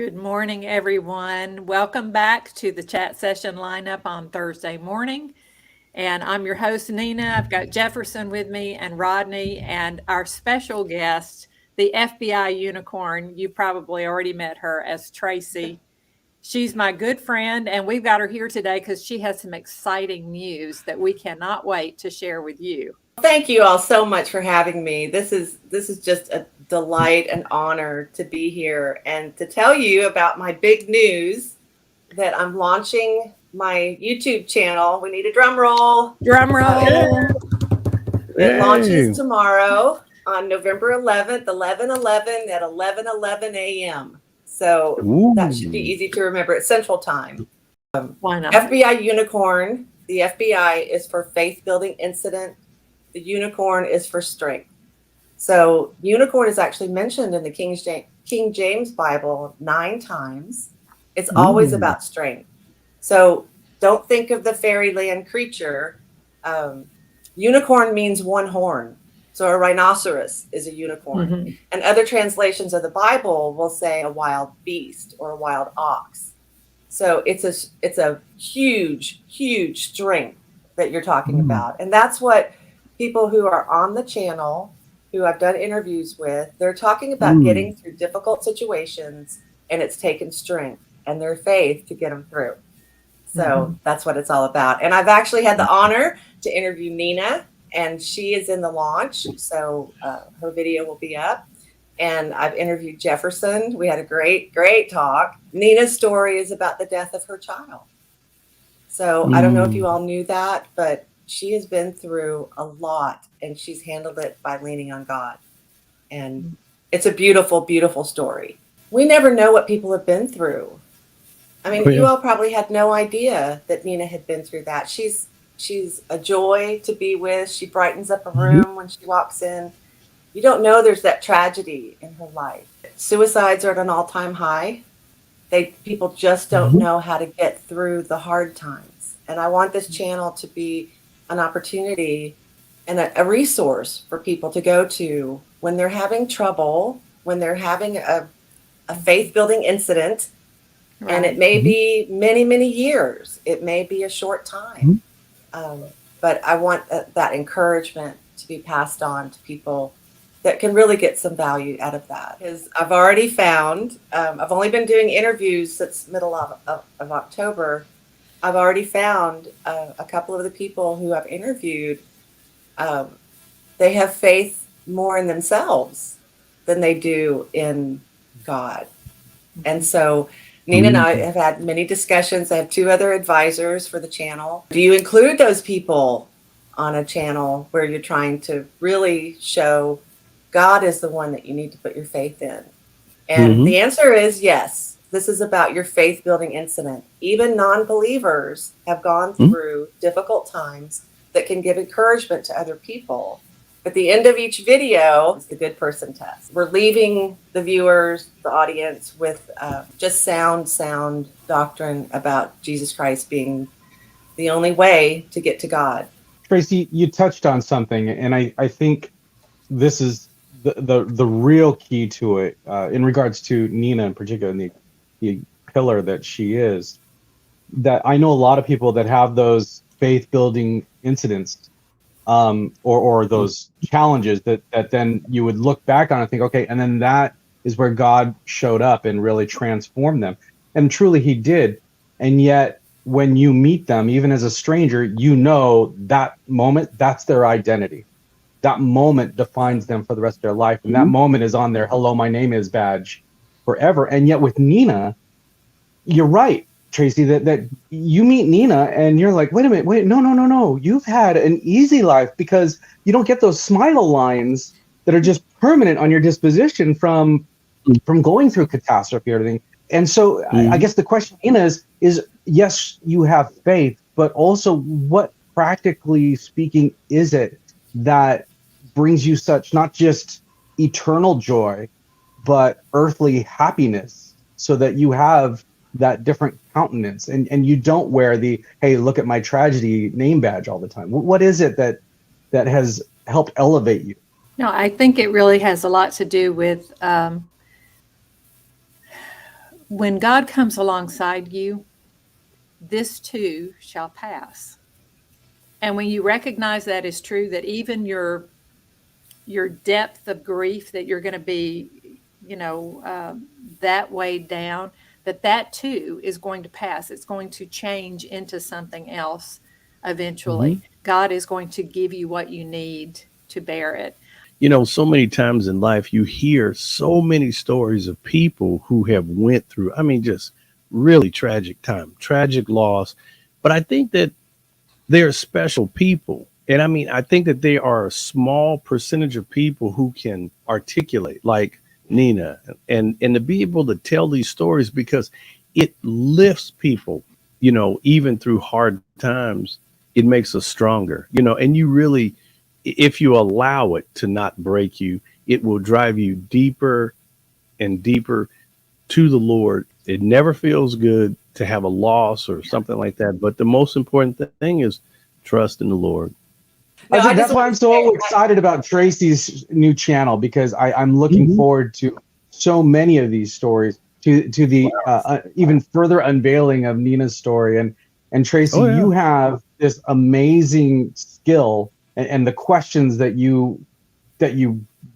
Good morning, everyone. Welcome back to the chat session lineup on Thursday morning. And I'm your host, Nina. I've got Jefferson with me and Rodney and our special guest, the FBI unicorn. You probably already met her as Tracy. She's my good friend, and we've got her here today because she has some exciting news that we cannot wait to share with you. Thank you all so much for having me. This is just a delight and honor to be here and to tell you about my big news that I'm launching my YouTube channel. We need a drum roll. Drum roll. It launches tomorrow on November 11th, 11/11 at 11:11 a.m. So that should be easy to remember. It's Central Time. Why not? FBI Unicorn. The FBI is for Faith Building Incident. The unicorn is for strength. So unicorn is actually mentioned in the King James Bible 9 times. It's always about strength. So don't think of the fairyland creature. Unicorn means one horn. So a rhinoceros is a unicorn. Mm-hmm. And other translations of the Bible will say a wild beast or a wild ox. So it's a huge, huge strength that you're talking about. And that's what people who are on the channel, who I've done interviews with, they're talking about getting through difficult situations, and it's taken strength and their faith to get them through. So that's what it's all about. And I've actually had the honor to interview Nina, and she is in the launch. So her video will be up. And I've interviewed Jefferson. We had a great, great talk. Nina's story is about the death of her child. So I don't know if you all knew that, but she has been through a lot, and she's handled it by leaning on God. And it's a beautiful, beautiful story. We never know what people have been through. I mean, you all probably had no idea that Nina had been through that. She's a joy to be with. She brightens up a room when she walks in. You don't know there's that tragedy in her life. Suicides are at an all-time high. People just don't know how to get through the hard times. And I want this channel to be an opportunity and a resource for people to go to when they're having trouble, when they're having a faith-building incident. Right. And it may be many, many years. It may be a short time. But I want that encouragement to be passed on to people that can really get some value out of that. Because I've already found, I've only been doing interviews since middle of October. I've already found a couple of the people who I've interviewed, they have faith more in themselves than they do in God. And so Nina and I have had many discussions. I have 2 other advisors for the channel. Do you include those people on a channel where you're trying to really show God is the one that you need to put your faith in? And the answer is yes. This is about your faith building incident. Even non-believers have gone through difficult times that can give encouragement to other people. At the end of each video is the good person test. We're leaving the viewers, the audience, with just sound doctrine about Jesus Christ being the only way to get to God. Tracy, you touched on something, and I think this is the real key to it in regards to Nina in particular, and the pillar that she is. That I know a lot of people that have those faith building incidents or those challenges that then you would look back on and think, okay, and then that is where God showed up and really transformed them. And truly he did. And yet when you meet them, even as a stranger, you know that moment, that's their identity. That moment defines them for the rest of their life. And that moment is on their hello, my name is badge forever. And yet with Nina, you're right, Tracy, that you meet Nina and you're like, wait a minute, no. You've had an easy life because you don't get those smile lines that are just permanent on your disposition from going through catastrophe or anything. And so I guess the question, Nina, is yes, you have faith, but also what practically speaking is it that brings you such not just eternal joy, but earthly happiness so that you have that different countenance and you don't wear the, hey, look at my tragedy name badge all the time. What is it that has helped elevate you? No, I think it really has a lot to do with when God comes alongside you, this too shall pass. And when you recognize that is true, that even your depth of grief, that you're going to be, that weighed down, that too is going to pass. It's going to change into something else eventually. God is going to give you what you need to bear it. So many times in life, you hear so many stories of people who have went through, just really tragic time, tragic loss. But I think that they're special people. And I think that they are a small percentage of people who can articulate, like Nina, and to be able to tell these stories, because it lifts people, even through hard times. It makes us stronger, and you really, if you allow it to not break you, it will drive you deeper and deeper to the Lord. It never feels good to have a loss or something like that. But the most important thing is trust in the Lord. No, that's why I'm so excited about Tracy's new channel, because I'm looking forward to so many of these stories, to the even further unveiling of Nina's story. And Tracy, you have this amazing skill and the questions that you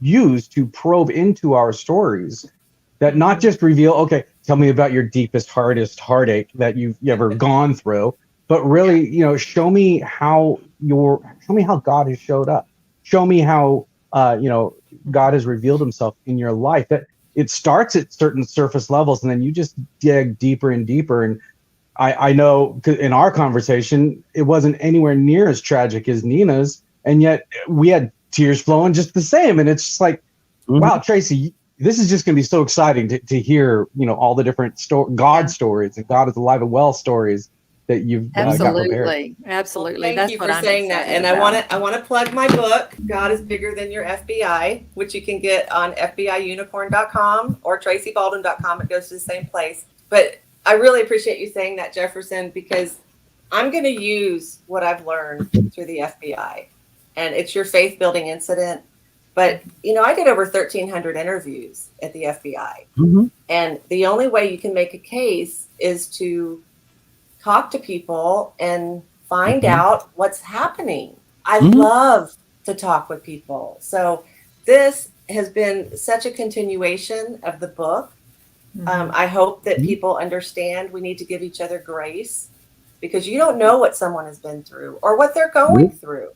use to probe into our stories, that not just reveal, okay, tell me about your deepest, hardest heartache that you've ever gone through, but really, show me how God has showed up. Show me how, God has revealed himself in your life. That it starts at certain surface levels, and then you just dig deeper and deeper. And I know in our conversation, it wasn't anywhere near as tragic as Nina's, and yet we had tears flowing just the same. And it's just like, wow, Tracy, this is just going to be so exciting to hear, all the different God stories and God is alive and well stories that you've got prepared. Absolutely. Well, thank you for saying that. And I want to plug my book, God is Bigger Than Your FBI, which you can get on FBIunicorn.com or TracyBaldwin.com. It goes to the same place. But I really appreciate you saying that, Jefferson, because I'm going to use what I've learned through the FBI. And it's your faith building incident. But, I did over 1,300 interviews at the FBI. And the only way you can make a case is to talk to people and find out what's happening. I love to talk with people. So this has been such a continuation of the book. I hope that people understand we need to give each other grace, because you don't know what someone has been through or what they're going through.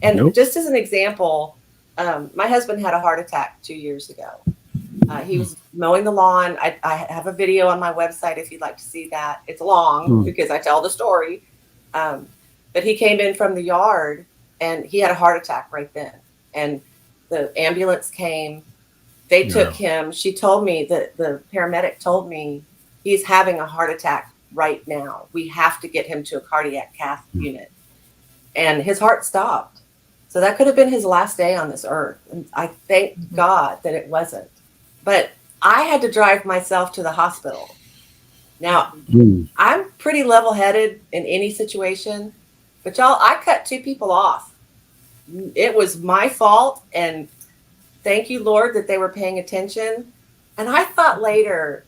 And just as an example, my husband had a heart attack 2 years ago. He was mowing the lawn. I have a video on my website if you'd like to see that. It's long because I tell the story. But he came in from the yard and he had a heart attack right then. And the ambulance came. They took him. She told me that the paramedic told me he's having a heart attack right now. We have to get him to a cardiac cath unit. And his heart stopped. So that could have been his last day on this earth. And I thank God that it wasn't. But I had to drive myself to the hospital. Now, I'm pretty level-headed in any situation, but y'all, I cut 2 people off. It was my fault, and thank you, Lord, that they were paying attention. And I thought later,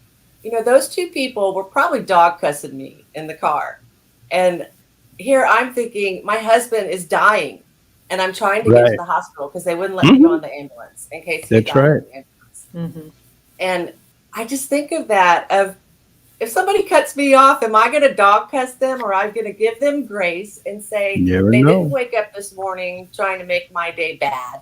those 2 people were probably dog cussing me in the car. And here I'm thinking, my husband is dying, and I'm trying to get to the hospital because they wouldn't let me go in the ambulance in case he died in the ambulance. And I just think of that, of if somebody cuts me off, am I going to dog cuss them, or I'm going to give them grace and say, they didn't wake up this morning trying to make my day bad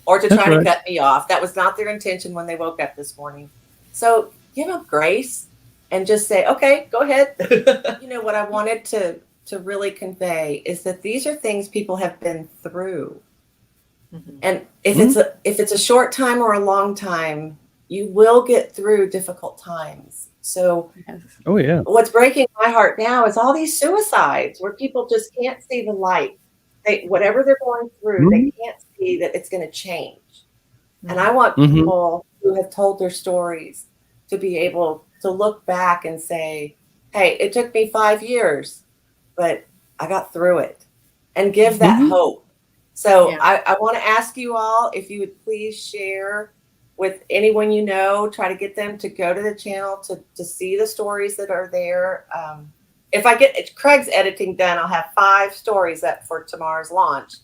or to try to cut me off. That was not their intention when they woke up this morning. So give them grace and just say, okay, go ahead. What I wanted to really convey is that these are things people have been through. And if it's a short time or a long time, you will get through difficult times. So what's breaking my heart now is all these suicides where people just can't see the light. Whatever they're going through, they can't see that it's going to change. And I want people who have told their stories to be able to look back and say, hey, it took me 5 years, but I got through it, and give that hope. So I want to ask you all if you would please share with anyone you know. Try to get them to go to the channel to see the stories that are there. If I get Craig's editing done, I'll have 5 stories up for tomorrow's launch.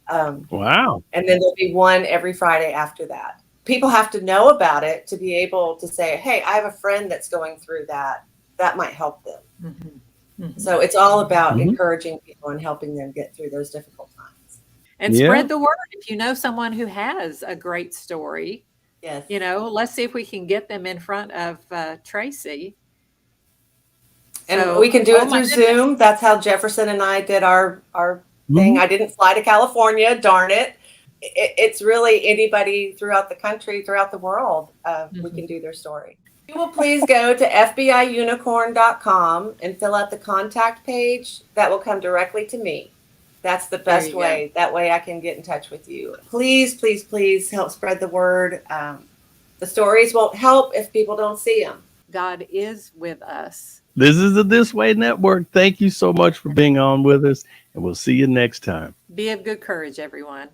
Wow. And then there'll be one every Friday after that. People have to know about it to be able to say, hey, I have a friend that's going through that. That might help them. Mm-hmm. Mm-hmm. So it's all about Mhm. encouraging people and helping them get through those difficult times. And Yeah. spread the word. If you know someone who has a great story, Yes. let's see if we can get them in front of Tracy. And we can do it my through goodness. Zoom. That's how Jefferson and I did our thing. Mhm. I didn't fly to California, darn it. It's really anybody throughout the country, throughout the world, we can do their story. You will please go to fbiunicorn.com and fill out the contact page. That will come directly to me. That's the There best you way. That way I can get in touch with you. Please, please, please help spread the word. The stories won't help if people don't see them. God is with us. This is the This Way Network. Thank you so much for being on with us, and we'll see you next time. Be of good courage, everyone.